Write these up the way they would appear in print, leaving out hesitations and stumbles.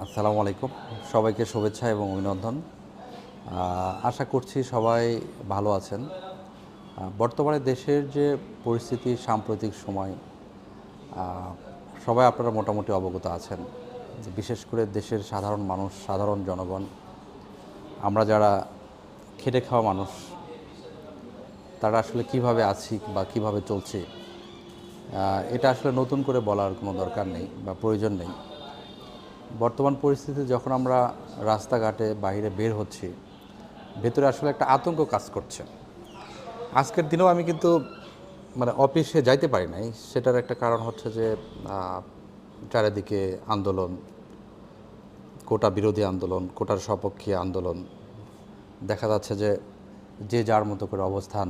আসসালামু আলাইকুম। সবাইকে শুভেচ্ছা এবং অভিনন্দন। আশা করছি সবাই ভালো আছেন। বর্তমানে দেশের যে পরিস্থিতি সাম্প্রতিক সময় সবাই আপনারা মোটামুটি অবগত আছেন। বিশেষ করে দেশের সাধারণ মানুষ, সাধারণ জনগণ, আমরা যারা খেটে খাওয়া মানুষ, তারা আসলে কিভাবে আছি বা কিভাবে চলছি, এটা আসলে নতুন করে বলার কোনো দরকার নেই বা প্রয়োজন নেই। বর্তমান পরিস্থিতিতে যখন আমরা রাস্তাঘাটে বাইরে বের হচ্ছি, ভেতরে আসলে একটা আতঙ্ক কাজ করছে। আজকের দিনেও আমি কিন্তু অফিসে যাইতে পারি নাই। সেটার একটা কারণ হচ্ছে যে চারিদিকে আন্দোলন, কোটা বিরোধী আন্দোলন, কোটার সপক্ষে আন্দোলন। দেখা যাচ্ছে যে যে যার মতো করে অবস্থান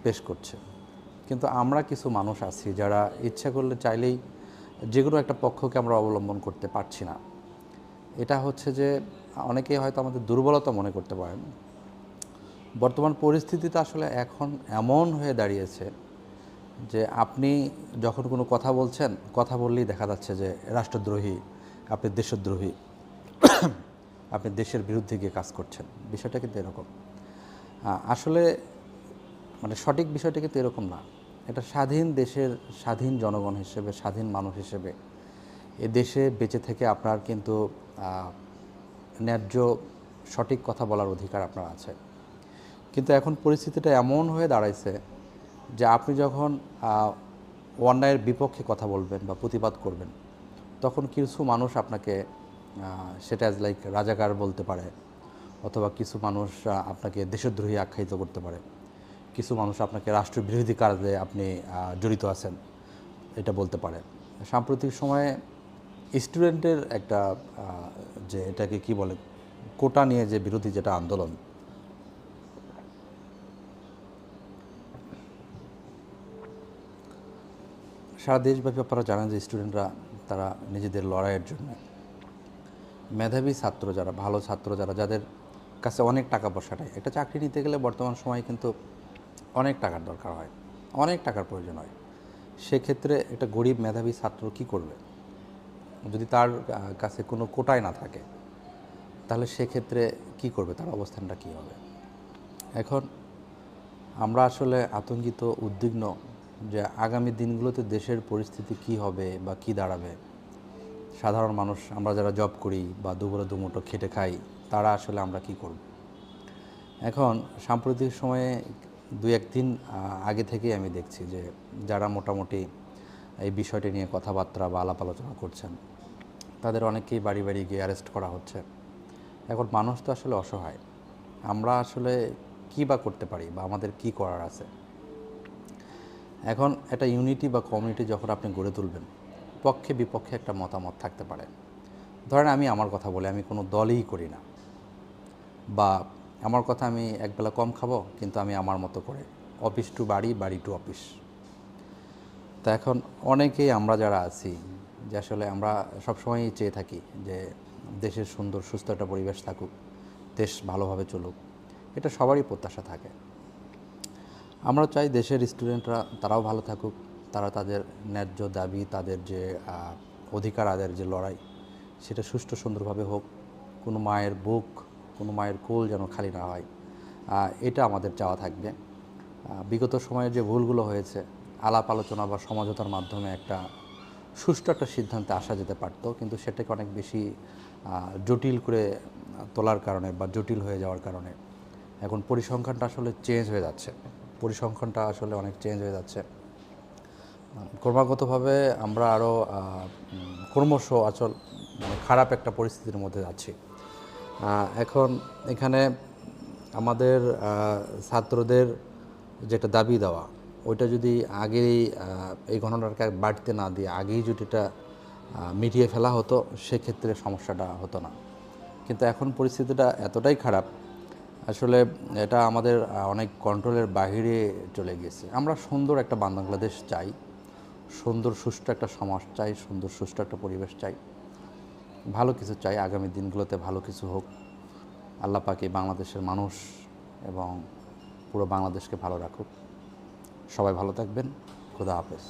পেশ করছে। কিন্তু আমরা কিছু মানুষ আছি যারা ইচ্ছা করলে চাইলেই যে কোনো একটা পক্ষকে আমরা অবলম্বন করতে পারছি না। এটা হচ্ছে যে অনেকেই হয়তো আমাদের দুর্বলতা মনে করতে পারেন। বর্তমান পরিস্থিতিতে আসলে এখন এমন হয়ে দাঁড়িয়েছে যে আপনি যখন কোনো কথা বলছেন, কথা বললেই দেখা যাচ্ছে যে রাষ্ট্রদ্রোহী, আপনি দেশদ্রোহী, আপনি দেশের বিরুদ্ধে গিয়ে কাজ করছেন। বিষয়টা কিন্তু এরকম। আসলে সঠিক বিষয়টা কিন্তু এরকম না। এটা স্বাধীন দেশের স্বাধীন জনগণ হিসেবে, স্বাধীন মানুষ হিসেবে এ দেশে বেঁচে থেকে আপনার কিন্তু ন্যায্য সঠিক কথা বলার অধিকার আপনার আছে। কিন্তু এখন পরিস্থিতিটা এমন হয়ে দাঁড়াইছে যে আপনি যখন অন্যায়ের বিপক্ষে কথা বলবেন বা প্রতিবাদ করবেন, তখন কিছু মানুষ আপনাকে সেটা অ্যাজ লাইক রাজাকার বলতে পারে, অথবা কিছু মানুষ আপনাকে দেশদ্রোহী আখ্যায়িত করতে পারে, কিছু মানুষ আপনাকে রাষ্ট্রবিরোধী কাজে আপনি জড়িত আছেন এটা বলতে পারে। সাম্প্রতিক সময়ে স্টুডেন্টের একটা যে এটাকে কি বলে, কোটা নিয়ে যে বিরোধী যেটা আন্দোলন, সারা দেশব্যাপী আপনারা জানেন যে স্টুডেন্টরা তারা নিজেদের লড়াইয়ের জন্য মেধাবী ছাত্র যারা, ভালো ছাত্র যারা, যাদের কাছে অনেক টাকা পয়সা নেই, একটা চাকরি নিতে গেলে বর্তমান সময়ে কিন্তু অনেক টাকার দরকার হয়, অনেক টাকার প্রয়োজন হয়। সেক্ষেত্রে একটা গরিব মেধাবী ছাত্র কি করবে যদি তার কাছে কোনো কোটাই না থাকে? তাহলে সেক্ষেত্রে কি করবে, তার অবস্থানটা কী হবে? এখন আমরা আসলে আতঙ্কিত, উদ্বিগ্ন যে আগামী দিনগুলোতে দেশের পরিস্থিতি কি হবে বা কি দাঁড়াবে। সাধারণ মানুষ, আমরা যারা জব করি বা দুপুরে দুমুঠো খেটে খাই, তারা আসলে আমরা কি করব? এখন সাম্প্রতিক সময়ে দু একদিন আগে থেকেই আমি দেখছি যে যারা মোটামুটি এই বিষয়টি নিয়ে কথাবার্তা বা আলাপ আলোচনা করছেন, তাদের অনেকেই বাড়ি বাড়ি গিয়ে অ্যারেস্ট করা হচ্ছে। এখন মানুষ তো আসলে অসহায়। আমরা আসলে কী বা করতে পারি বা আমাদের কি করার আছে? এখন একটা ইউনিটি বা কমিউনিটি যখন আপনি গড়ে তুলবেন, পক্ষে বিপক্ষে একটা মতামত থাকতে পারে। ধরেন আমি আমার কথা বলি, আমি কোনো দলই করি না, বা আমার কথা আমি একবেলা কম খাবো, কিন্তু আমি আমার মতো করে অফিস টু বাড়ি, বাড়ি টু অফিস। তা এখন অনেকেই আমরা যারা আছি যে আসলে আমরা সবসময়ই চেয়ে থাকি যে দেশের সুন্দর সুস্থ একটা পরিবেশ থাকুক, দেশ ভালোভাবে চলুক, এটা সবারই প্রত্যাশা থাকে। আমরা চাই দেশের স্টুডেন্টরা তারাও ভালো থাকুক, তারা তাদের ন্যায্য দাবি, তাদের যে অধিকার আদায়ের যে লড়াই, সেটা সুষ্ঠু সুন্দরভাবে হোক। কোনো মায়ের বুক, কোনো মায়ের কোল যেন খালি না হয়, এটা আমাদের চাওয়া থাকবে। বিগত সময়ে যে ভুলগুলো হয়েছে, আলাপ আলোচনা বা সমঝোতার মাধ্যমে একটা সুষ্ঠু একটা সিদ্ধান্তে আসা যেতে পারতো, কিন্তু সেটাকে অনেক বেশি জটিল করে তোলার কারণে বা জটিল হয়ে যাওয়ার কারণে এখন পরিসংখ্যানটা আসলে চেঞ্জ হয়ে যাচ্ছে। পরিসংখ্যানটা আসলে অনেক চেঞ্জ হয়ে যাচ্ছে। ক্রমাগতভাবে আমরা আরও ক্রমশ খারাপ একটা পরিস্থিতির মধ্যে যাচ্ছি। এখন এখানে আমাদের ছাত্রদের যেটা দাবি দেওয়া, ওইটা যদি আগেই এই ঘটনাটাকে বাড়তে না দিয়ে আগেই যদি এটা মিটিয়ে ফেলা হতো, সেক্ষেত্রে সমস্যাটা হতো না। কিন্তু এখন পরিস্থিতিটা এতটাই খারাপ, আসলে এটা আমাদের অনেক কন্ট্রোলের বাহিরে চলে গেছে। আমরা সুন্দর একটা বাংলাদেশ চাই, সুন্দর সুষ্ঠু একটা সমাজ চাই, সুন্দর সুষ্ঠু একটা পরিবেশ চাই, ভালো কিছু চাই। আগামী দিনগুলোতে ভালো কিছু হোক। আল্লাহ পাক এই বাংলাদেশের মানুষ এবং পুরো বাংলাদেশকে ভালো রাখুক। সবাই ভালো থাকবেন। খোদা হাফেজ।